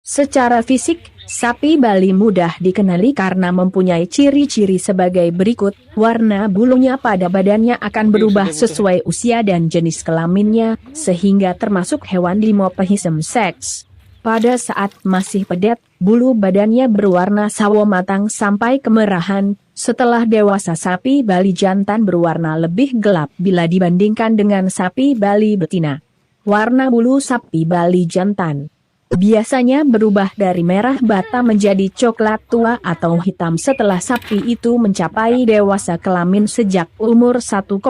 Secara fisik, sapi Bali mudah dikenali karena mempunyai ciri-ciri sebagai berikut. Warna bulunya pada badannya akan berubah sesuai usia dan jenis kelaminnya, sehingga termasuk hewan dimorfisme seks. Pada saat masih pedet, bulu badannya berwarna sawo matang sampai kemerahan. Setelah dewasa, sapi Bali jantan berwarna lebih gelap bila dibandingkan dengan sapi Bali betina. Warna bulu sapi Bali jantan biasanya berubah dari merah bata menjadi coklat tua atau hitam setelah sapi itu mencapai dewasa kelamin sejak umur 1,5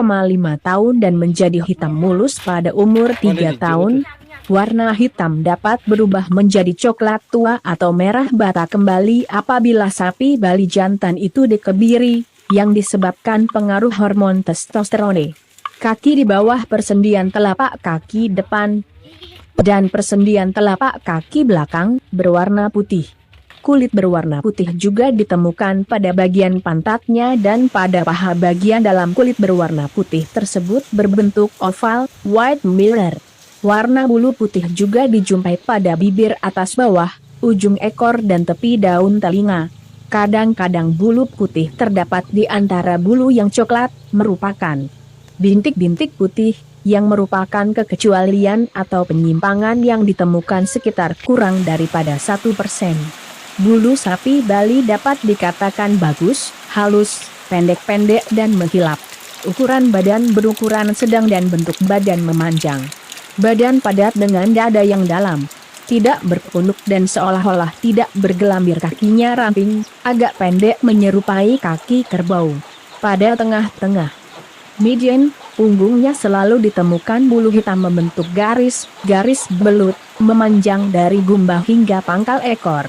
tahun dan menjadi hitam mulus pada umur 3 tahun. Warna hitam dapat berubah menjadi coklat tua atau merah bata kembali apabila sapi Bali jantan itu dikebiri, yang disebabkan pengaruh hormon testosterone. Kaki di bawah persendian telapak kaki depan dan persendian telapak kaki belakang berwarna putih. Kulit berwarna putih juga ditemukan pada bagian pantatnya dan pada paha. Bagian dalam kulit berwarna putih tersebut berbentuk oval, white mirror. Warna bulu putih juga dijumpai pada bibir atas bawah, ujung ekor dan tepi daun telinga. Kadang-kadang bulu putih terdapat di antara bulu yang coklat, merupakan bintik-bintik putih, yang merupakan kekecualian atau penyimpangan yang ditemukan sekitar kurang daripada 1%. Bulu sapi Bali dapat dikatakan bagus, halus, pendek-pendek dan mengkilap. Ukuran badan berukuran sedang dan bentuk badan memanjang. Badan padat dengan dada yang dalam, tidak berpunuk dan seolah-olah tidak bergelambir. Kakinya ramping, agak pendek menyerupai kaki kerbau. Pada tengah-tengah median punggungnya selalu ditemukan bulu hitam membentuk garis belut, memanjang dari gumbah hingga pangkal ekor.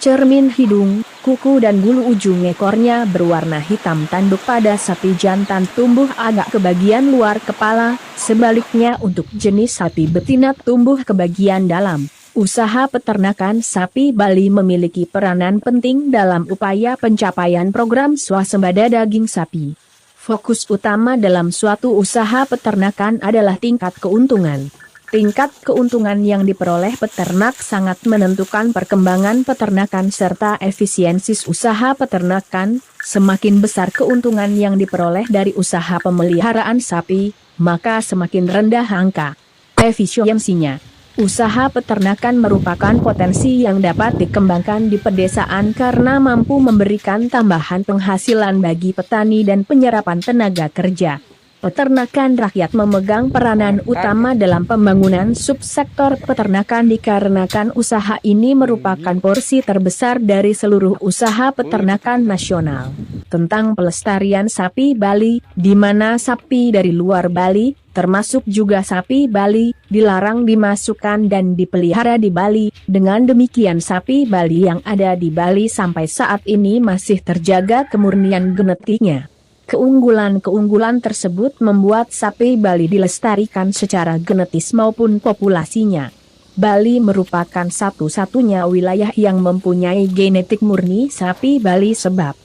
Cermin hidung, kuku dan bulu ujung ekornya berwarna hitam. Tanduk pada sapi jantan tumbuh agak ke bagian luar kepala, sebaliknya untuk jenis sapi betina tumbuh ke bagian dalam. Usaha peternakan sapi Bali memiliki peranan penting dalam upaya pencapaian program swasembada daging sapi. Fokus utama dalam suatu usaha peternakan adalah tingkat keuntungan. Tingkat keuntungan yang diperoleh peternak sangat menentukan perkembangan peternakan serta efisiensi usaha peternakan. Semakin besar keuntungan yang diperoleh dari usaha pemeliharaan sapi, maka semakin rendah angka efisiensinya. Usaha peternakan merupakan potensi yang dapat dikembangkan di pedesaan karena mampu memberikan tambahan penghasilan bagi petani dan penyerapan tenaga kerja. Peternakan rakyat memegang peranan utama dalam pembangunan subsektor peternakan dikarenakan usaha ini merupakan porsi terbesar dari seluruh usaha peternakan nasional. Tentang pelestarian sapi Bali, di mana sapi dari luar Bali, termasuk juga sapi Bali, dilarang dimasukkan dan dipelihara di Bali. Dengan demikian sapi Bali yang ada di Bali sampai saat ini masih terjaga kemurnian genetiknya. Keunggulan-keunggulan tersebut membuat sapi Bali dilestarikan secara genetis maupun populasinya. Bali merupakan satu-satunya wilayah yang mempunyai genetik murni sapi Bali sebab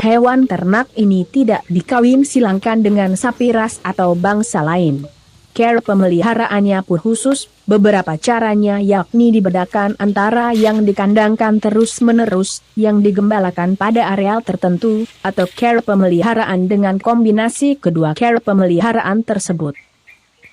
hewan ternak ini tidak dikawin silangkan dengan sapi ras atau bangsa lain. Cara pemeliharaannya pun khusus, beberapa caranya yakni dibedakan antara yang dikandangkan terus-menerus, yang digembalakan pada areal tertentu, atau cara pemeliharaan dengan kombinasi kedua cara pemeliharaan tersebut.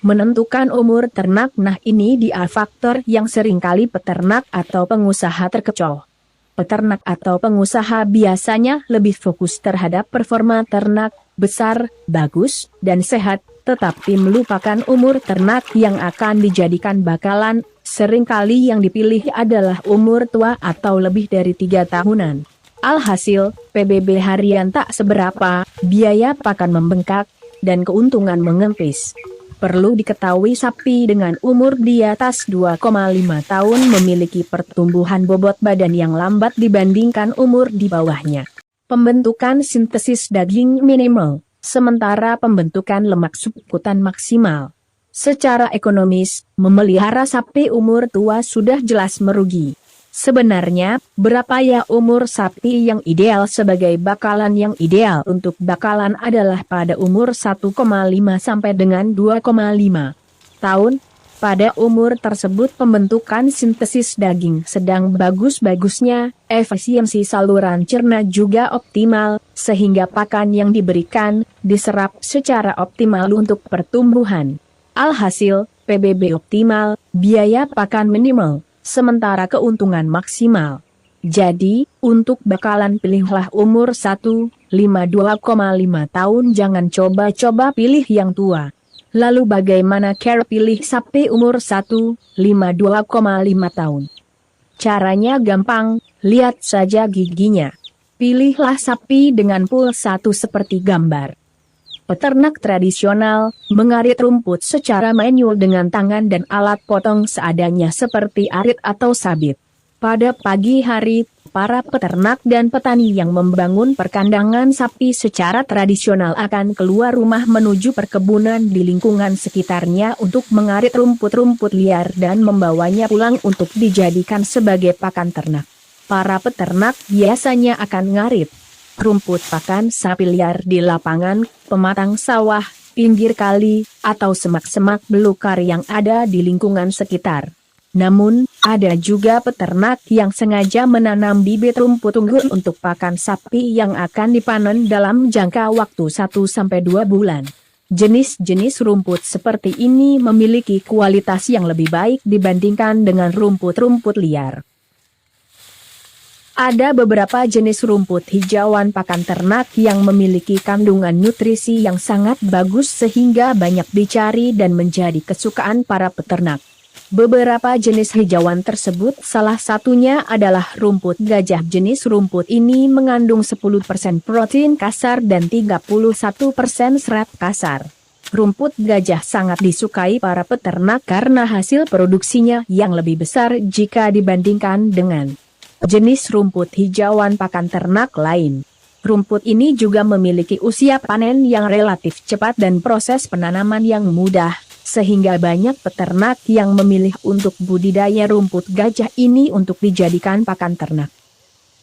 Menentukan umur ternak, nah ini dia faktor yang seringkali peternak atau pengusaha terkecoh. Peternak atau pengusaha biasanya lebih fokus terhadap performa ternak, besar, bagus, dan sehat, tetapi melupakan umur ternak yang akan dijadikan bakalan. Seringkali yang dipilih adalah umur tua atau lebih dari 3 tahunan. Alhasil, PBB harian tak seberapa, biaya pakan membengkak, dan keuntungan mengempis. Perlu diketahui sapi dengan umur di atas 2,5 tahun memiliki pertumbuhan bobot badan yang lambat dibandingkan umur di bawahnya. Pembentukan sintesis daging minimal, sementara pembentukan lemak subkutan maksimal. Secara ekonomis, memelihara sapi umur tua sudah jelas merugi. Sebenarnya, berapa ya umur sapi yang ideal sebagai bakalan? Yang ideal untuk bakalan adalah pada umur 1,5 sampai dengan 2,5 tahun. Pada umur tersebut pembentukan sintesis daging sedang bagus-bagusnya, efisiensi saluran cerna juga optimal, sehingga pakan yang diberikan diserap secara optimal untuk pertumbuhan. Alhasil, PBB optimal, biaya pakan minimal, sementara keuntungan maksimal. Jadi, untuk bakalan pilihlah umur 1,52,5 tahun, jangan coba-coba pilih yang tua. Lalu bagaimana cara pilih sapi umur 1,52,5 tahun? Caranya gampang, lihat saja giginya. Pilihlah sapi dengan pul 1 seperti gambar. Peternak tradisional mengarit rumput secara manual dengan tangan dan alat potong seadanya seperti arit atau sabit. Pada pagi hari, para peternak dan petani yang membangun perkandangan sapi secara tradisional akan keluar rumah menuju perkebunan di lingkungan sekitarnya untuk mengarit rumput-rumput liar dan membawanya pulang untuk dijadikan sebagai pakan ternak. Para peternak biasanya akan ngarit rumput pakan sapi liar di lapangan, pematang sawah, pinggir kali, atau semak-semak belukar yang ada di lingkungan sekitar. Namun, ada juga peternak yang sengaja menanam bibit rumput unggul untuk pakan sapi yang akan dipanen dalam jangka waktu 1-2 bulan. Jenis-jenis rumput seperti ini memiliki kualitas yang lebih baik dibandingkan dengan rumput-rumput liar. Ada beberapa jenis rumput hijauan pakan ternak yang memiliki kandungan nutrisi yang sangat bagus sehingga banyak dicari dan menjadi kesukaan para peternak. Beberapa jenis hijauan tersebut salah satunya adalah rumput gajah. Jenis rumput ini mengandung 10% protein kasar dan 31% serat kasar. Rumput gajah sangat disukai para peternak karena hasil produksinya yang lebih besar jika dibandingkan dengan jenis rumput hijauan pakan ternak lain. Rumput ini juga memiliki usia panen yang relatif cepat dan proses penanaman yang mudah, sehingga banyak peternak yang memilih untuk budidaya rumput gajah ini untuk dijadikan pakan ternak.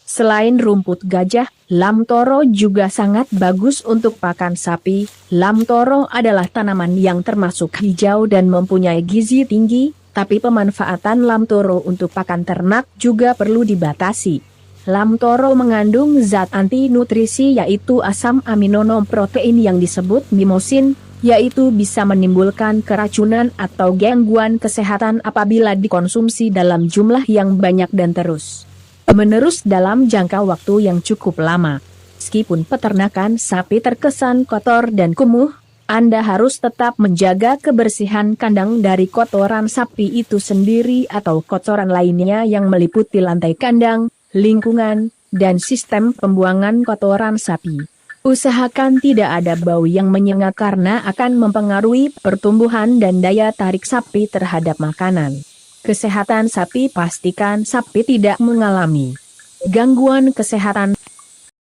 Selain rumput gajah, lam toro juga sangat bagus untuk pakan sapi. Lam toro adalah tanaman yang termasuk hijau dan mempunyai gizi tinggi, tapi pemanfaatan lam toro untuk pakan ternak juga perlu dibatasi. Lam toro mengandung zat anti nutrisi yaitu asam amino non protein yang disebut mimosin, yaitu bisa menimbulkan keracunan atau gangguan kesehatan apabila dikonsumsi dalam jumlah yang banyak dan terus-menerus dalam jangka waktu yang cukup lama. Meskipun peternakan sapi terkesan kotor dan kumuh, Anda harus tetap menjaga kebersihan kandang dari kotoran sapi itu sendiri atau kotoran lainnya yang meliputi lantai kandang, lingkungan, dan sistem pembuangan kotoran sapi. Usahakan tidak ada bau yang menyengat karena akan mempengaruhi pertumbuhan dan daya tarik sapi terhadap makanan. Kesehatan sapi, pastikan sapi tidak mengalami gangguan kesehatan.